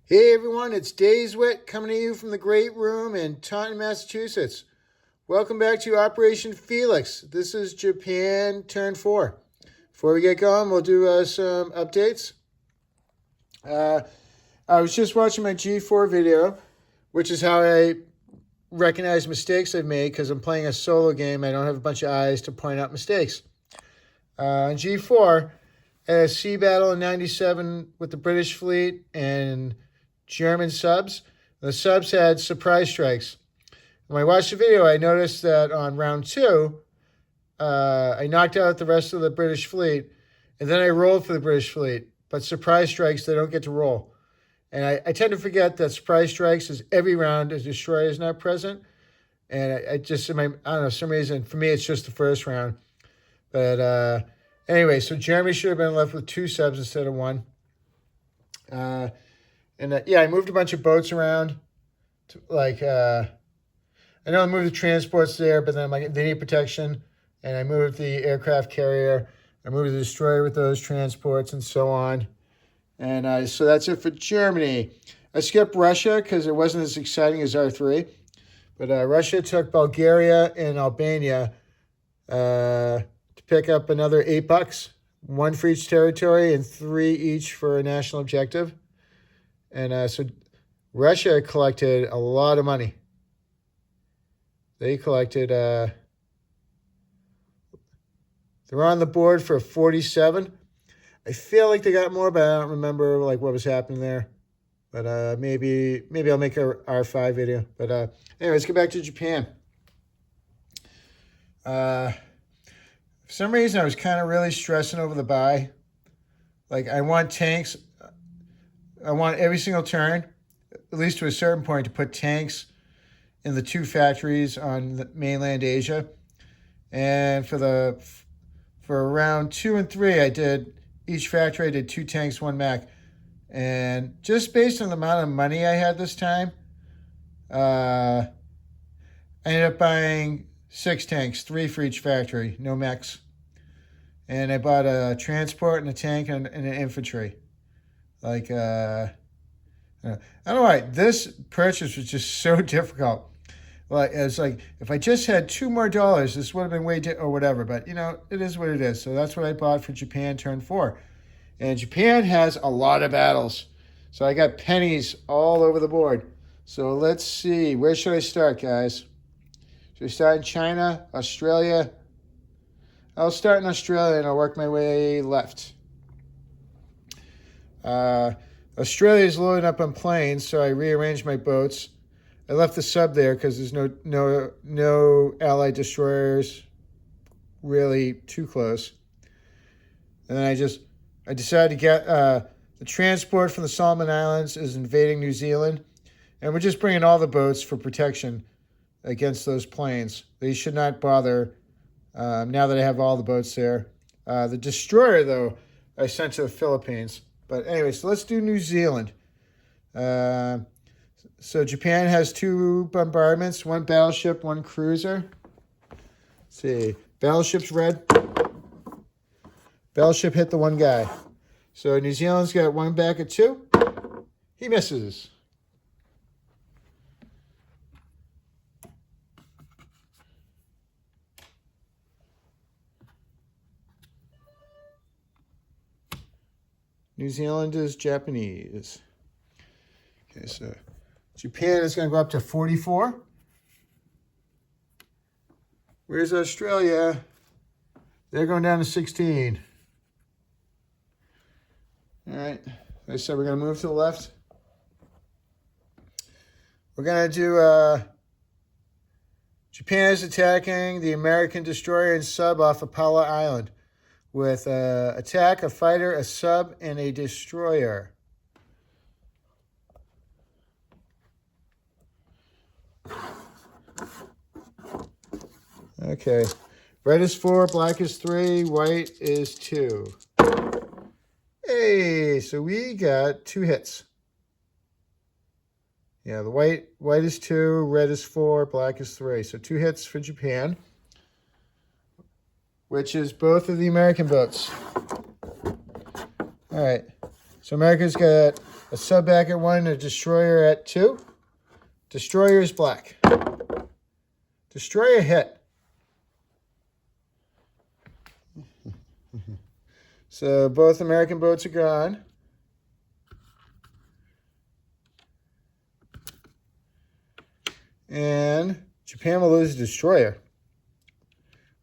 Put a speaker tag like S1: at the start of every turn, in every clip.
S1: Hey everyone, it's Dayswit coming to you from the great room in Taunton, Massachusetts. Welcome back to Operation Felix. This is Japan Turn 4. Before we get going, we'll do some updates. I was just watching my G4 video, which is how I recognize mistakes I've made because I'm playing a solo game. I don't have a bunch of eyes to point out mistakes. On G4, a sea battle in 97 with the British fleet and German subs. The subs had surprise strikes. When I watched the video, I noticed that on round 2, I knocked out the rest of the British fleet, and then I rolled for the British fleet. But surprise strikes, they don't get to roll. And I tend to forget that surprise strikes is every round a destroyer is not present. And I just, I don't know, some reason, for me, it's just the first round. But anyway, so Germany should have been left with 2 subs instead of 1. Yeah, I moved a bunch of boats around. I know I moved the transports there, but then I'm like, they need protection. And I moved the aircraft carrier. I moved the destroyer with those transports and so on. And so that's it for Germany. I skipped Russia because it wasn't as exciting as R3. But Russia took Bulgaria and Albania to pick up another $8. 1 for each territory and 3 each for a national objective. And so Russia collected a lot of money. They collected, they're on the board for 47. I feel like they got more, but I don't remember like what was happening there. But maybe I'll make a R5 video. But anyway, let's get back to Japan. For some reason, I was kind of really stressing over the buy. Like, I want tanks. I want every single turn, at least to a certain point, to put tanks in the 2 factories on the mainland Asia. And for round 2 and 3, I did each factory. I did 2 tanks, 1 Mac. And just based on the amount of money I had this time, I ended up buying 6 tanks, 3 for each factory, no mechs. And I bought a transport and a tank and an infantry. Like, I don't know why. This purchase was just so difficult. Like, it's like, if I just had $2 more, this would have been or whatever. But, you know, it is what it is. So that's what I bought for Japan Turn 4. And Japan has a lot of battles. So I got pennies all over the board. So let's see. Where should I start, guys? Should I start in China, Australia? I'll start in Australia and I'll work my way left. Australia is loading up on planes, so I rearranged my boats. I left the sub there because there's no Allied destroyers really too close. And then I decided to get the transport from the Solomon Islands is invading New Zealand, and we're just bringing all the boats for protection against those planes. They should not bother now that I have all the boats there. The destroyer, though, I sent to the Philippines. But anyway, so let's do New Zealand. So Japan has 2 bombardments, 1 battleship, 1 cruiser. Let's see, battleship's red. Battleship hit the 1 guy. So New Zealand's got 1 back at 2. He misses. New Zealand is Japanese. Okay, so Japan is going to go up to 44. Where's Australia? They're going down to 16. All right. Like I said, we're going to move to the left. We're going to do... Japan is attacking the American destroyer and sub off of Palau Island with attack, a fighter, a sub, and a destroyer. Okay. Red is 4, black is 3, white is 2. Hey, so we got 2 hits. Yeah, the white is 2, red is 4, black is 3. So 2 hits for Japan, which is both of the American boats. All right. So America's got a sub back at 1, a destroyer at 2. Destroyer is black. Destroyer hit. So both American boats are gone. And Japan will lose a destroyer.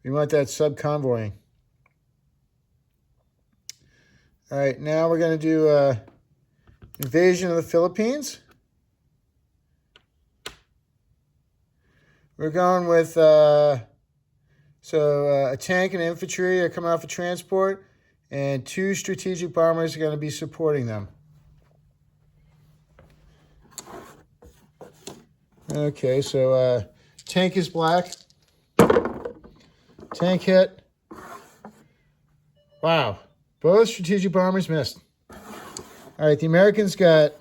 S1: We want that sub convoying. All right, now we're going to do invasion of the Philippines. We're going with a tank and infantry are coming off a transport, and 2 strategic bombers are going to be supporting them. Okay, so tank is black. Tank hit. Wow, both strategic bombers missed. All right, the Americans got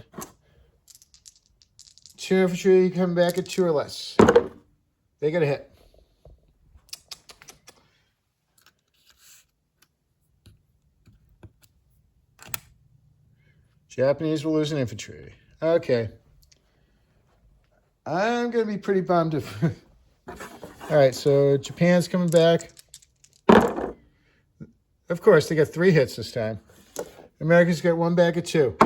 S1: 2 infantry coming back at 2 or less. They got a hit. Japanese will lose an infantry. Okay. I'm going to be pretty bummed if... All right, so Japan's coming back. Of course, they got 3 hits this time. Americans got 1 back at 2.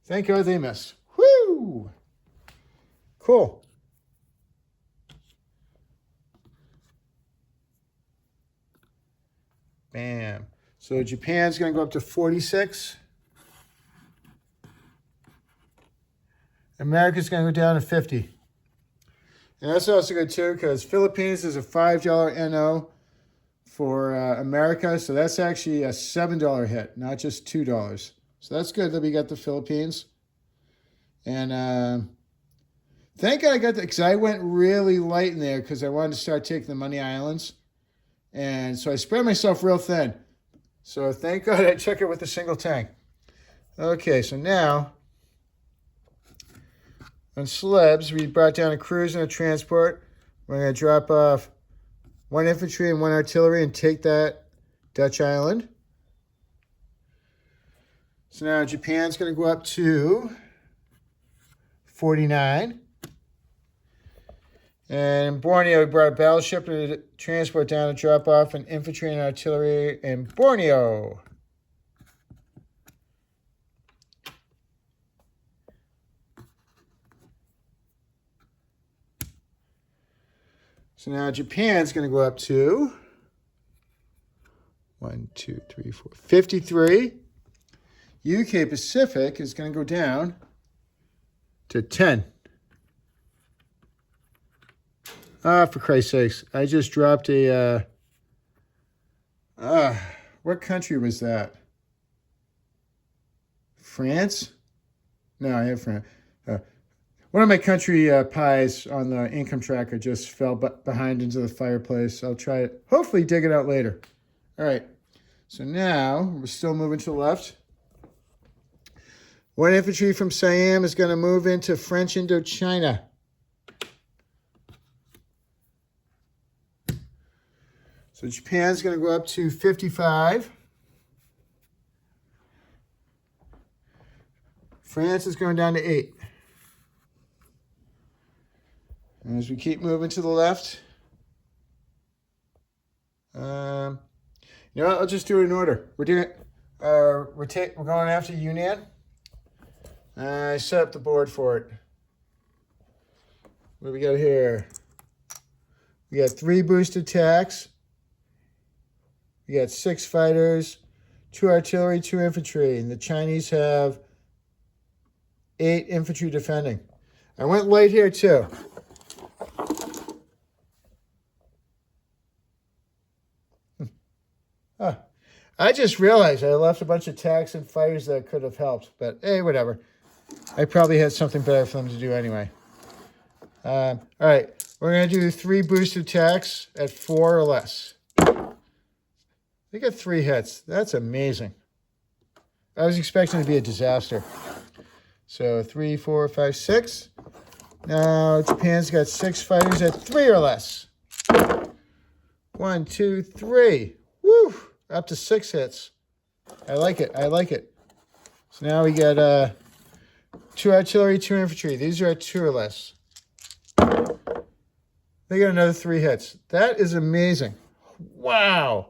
S1: Thank God they missed. Woo! Cool. Bam. So Japan's going to go up to 46. America's going to go down to 50. And that's also good, too, because Philippines is a $5 NO for America. So that's actually a $7 hit, not just $2. So that's good that we got the Philippines. And thank God I got that, because I went really light in there because I wanted to start taking the Money Islands. And so I spread myself real thin. So thank God I took it with a single tank. Okay, so now... on slabs, we brought down a cruise and a transport. We're going to drop off 1 infantry and 1 artillery and take that Dutch island. So now Japan's going to go up to 49. And in Borneo, we brought a battleship and a transport down to drop off an infantry and artillery in Borneo. So now Japan's going to go up to 53. UK Pacific is going to go down to 10. Ah, for Christ's sakes. I just dropped a... what country was that? France? No, I have France. One of my country pies on the income tracker just fell behind into the fireplace. I'll try it. Hopefully dig it out later. All right. So now we're still moving to the left. 1 infantry from Siam is going to move into French Indochina. So Japan's going to go up to 55. France is going down to 8. And as we keep moving to the left, you know what? I'll just do it in order. We're doing we're going after Yunnan. I set up the board for it. What do we got here? We got 3 boosted attacks. We got 6 fighters, 2 artillery, 2 infantry, and the Chinese have 8 infantry defending. I went light here too. I just realized I left a bunch of tanks and fighters that could have helped, but hey, whatever. I probably had something better for them to do anyway. All right, we're going to do 3 boosted attacks at 4 or less. They got 3 hits. That's amazing. I was expecting it to be a disaster. So 3, 4, 5, 6. Now Japan's got 6 fighters at 3 or less. 1, 2, 3. Woo! Up to 6 hits. I like it. I like it. So now we got 2 artillery, 2 infantry. These are at 2 or less. They got another 3 hits. That is amazing. Wow.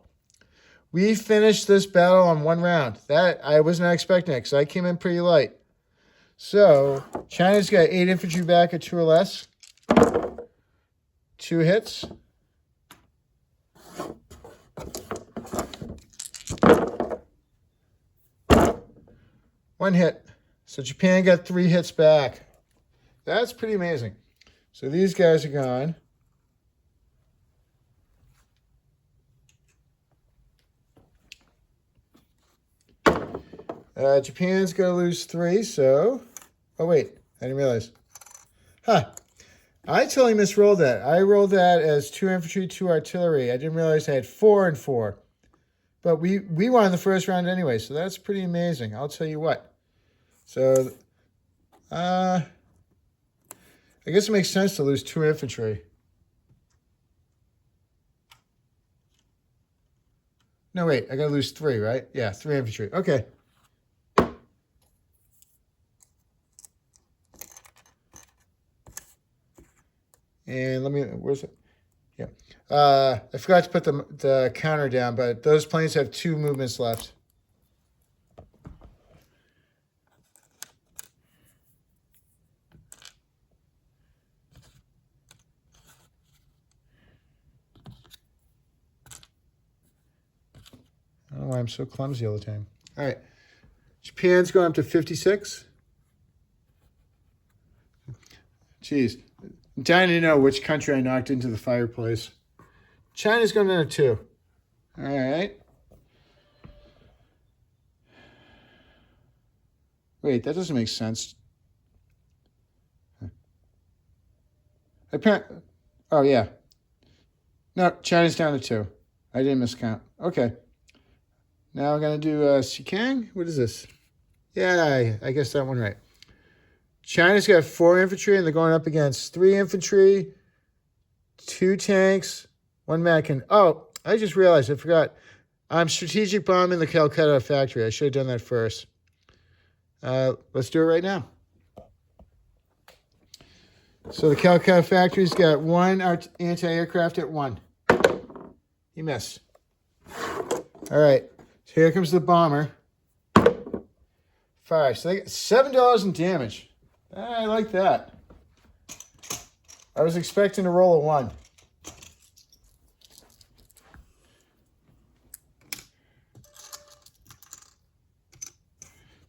S1: We finished this battle on 1 round. That I was not expecting it because I came in pretty light. So China's got 8 infantry back at 2 or less. 2 hits. One hit. So Japan got 3 hits back. That's pretty amazing. So these guys are gone. Japan's going to lose 3, so... Oh, wait. I didn't realize. Huh. I totally misrolled that. I rolled that as 2 infantry, 2 artillery. I didn't realize I had 4 and 4. But we won the first round anyway, so that's pretty amazing. I'll tell you what. So, I guess it makes sense to lose 2 infantry. No, wait. I got to lose 3, right? Yeah, 3 infantry. Okay. And let me, where's it? Yeah. I forgot to put the counter down, but those planes have 2 movements left. I don't know why I'm so clumsy all the time. All right. Japan's going up to 56. Jeez. I'm dying to know which country I knocked into the fireplace. China's going down to 2. All right. Wait, that doesn't make sense. Oh, yeah. No, China's down to 2. I didn't miscount. Okay. Now I'm going to do Xikang. What is this? Yeah, I guess that one right. China's got 4 infantry, and they're going up against 3 infantry, 2 tanks, 1 Mackin. Oh, I just realized. I forgot. I'm strategic bombing the Calcutta factory. I should have done that first. Let's do it right now. So the Calcutta factory's got 1 anti-aircraft at 1. He missed. All right. So here comes the bomber. 5. So they got $7 in damage. I like that. I was expecting to roll a 1.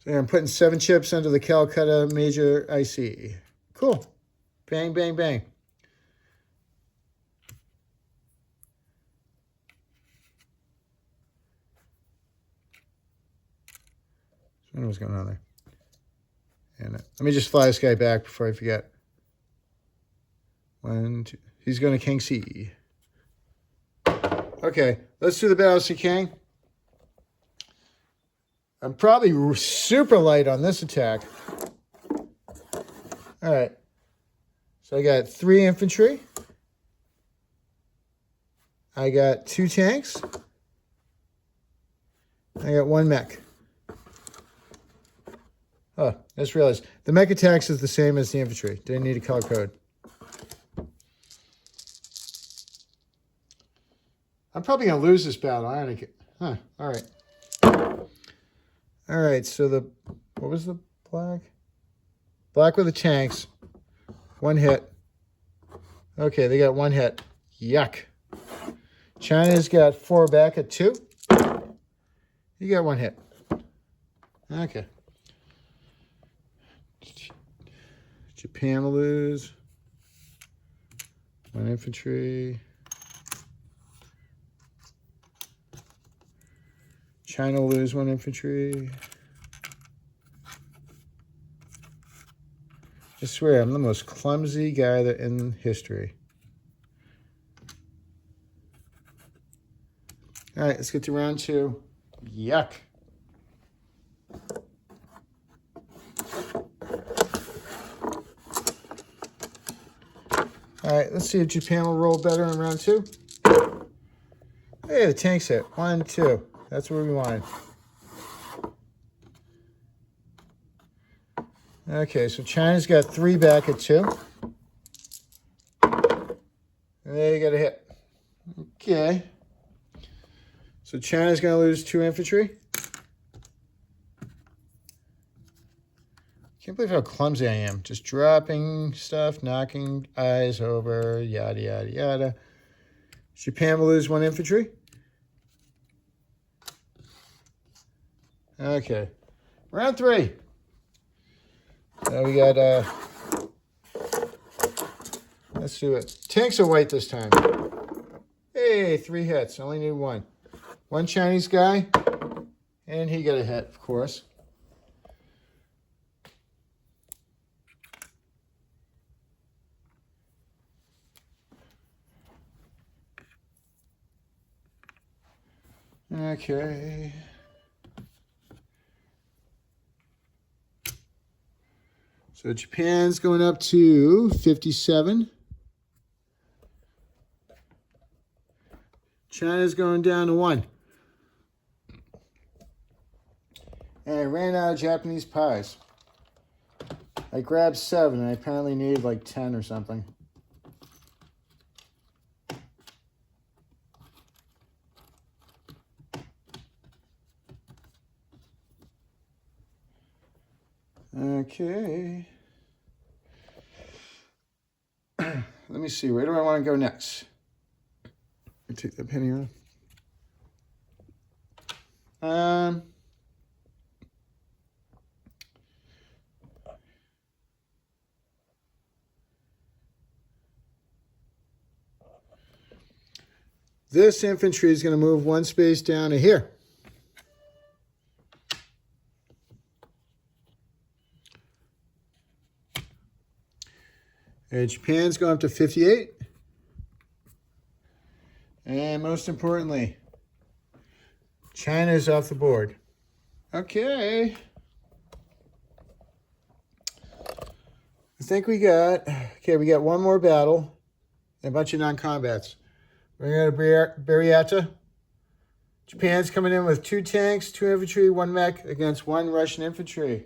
S1: So I'm putting 7 chips under the Calcutta Major IC. Cool. Bang, bang, bang. I don't know what's going on there. And let me just fly this guy back before I forget. 1, 2. He's going to King C. Okay, let's do the Battle of Xikang. I'm probably super light on this attack. All right. So I got 3 infantry. I got 2 tanks. I got 1 mech. Oh, I just realized the mech attacks is the same as the infantry. Didn't need a color code. I'm probably going to lose this battle. Huh, all right. All right, so what was the black? Black with the tanks. 1 hit. Okay, they got 1 hit. Yuck. China's got 4 back at 2. You got 1 hit. Okay. Japan will lose. 1 infantry. China will lose 1 infantry. I swear, I'm the most clumsy guy in history. All right, let's get to round 2. Yuck. All right, let's see if Japan will roll better in round 2. Hey, the tanks hit. 1, 2. That's what we wanted. Okay, so China's got 3 back at 2. And there you got a hit. Okay. So China's going to lose 2 infantry. Can't believe how clumsy I am. Just dropping stuff, knocking eyes over, yada, yada, yada. Japan will lose 1 infantry. Okay. Round 3. Now we got, let's do it. Tanks are white this time. Hey, 3 hits. Only need 1. 1 Chinese guy, and he got a hit, of course. Okay. So Japan's going up to 57. China's going down to 1. And I ran out of Japanese pies. I grabbed 7, and I apparently needed like 10 or something. Okay. Let me see. Where do I want to go next? Let me take that penny off. This infantry is going to move 1 space down to here. And Japan's going up to 58. And most importantly, China's off the board. Okay. I think we got 1 more battle and a bunch of non-combats. We're going to Bariata. Japan's coming in with 2 tanks, 2 infantry, 1 mech against 1 Russian infantry.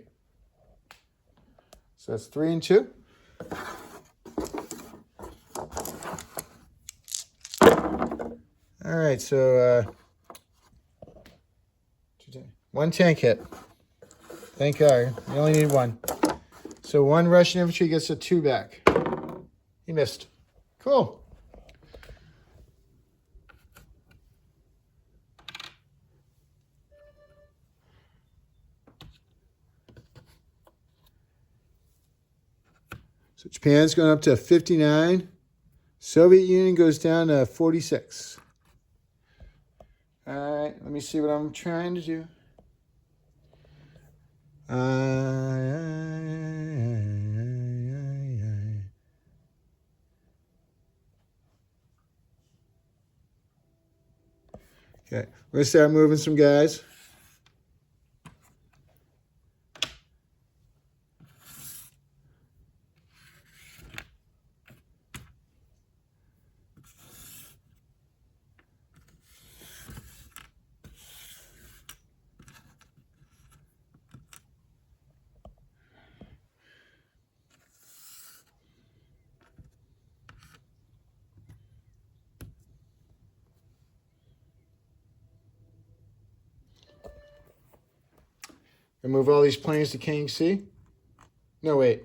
S1: So that's 3 and 2. All right, so 1 tank hit. Thank God. You only need 1. So 1 Russian infantry gets a 2 back. He missed. Cool. So Japan's going up to 59. Soviet Union goes down to 46. All right, let me see what I'm trying to do. Okay, we're going to start moving some guys. And move all these planes to King C. No, wait.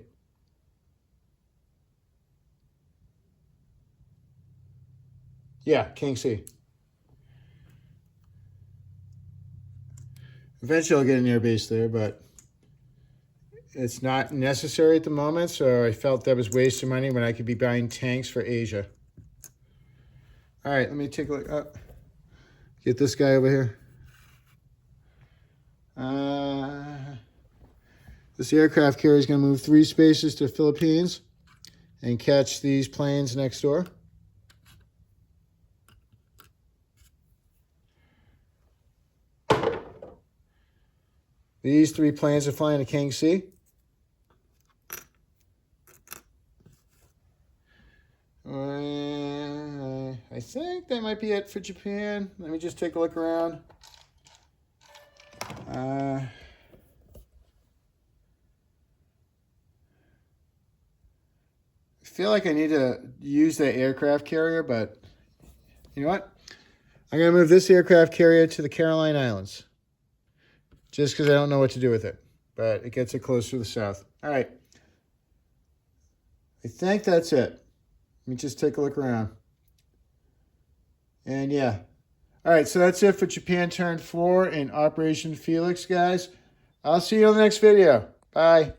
S1: Yeah, King C. Eventually I'll get an air base there, but it's not necessary at the moment, so I felt that was wasting money when I could be buying tanks for Asia. All right, let me take a look. Get this guy over here. This aircraft carrier is going to move 3 spaces to the Philippines and catch these planes next door. These 3 planes are flying to King C. I think that might be it for Japan. Let me just take a look around. feel like I need to use the aircraft carrier, but you know what? I'm going to move this aircraft carrier to the Caroline Islands. Just because I don't know what to do with it. But it gets it closer to the south. All right. I think that's it. Let me just take a look around. And yeah. All right, so that's it for Japan Turn 4 and Operation Felix, guys. I'll see you on the next video. Bye.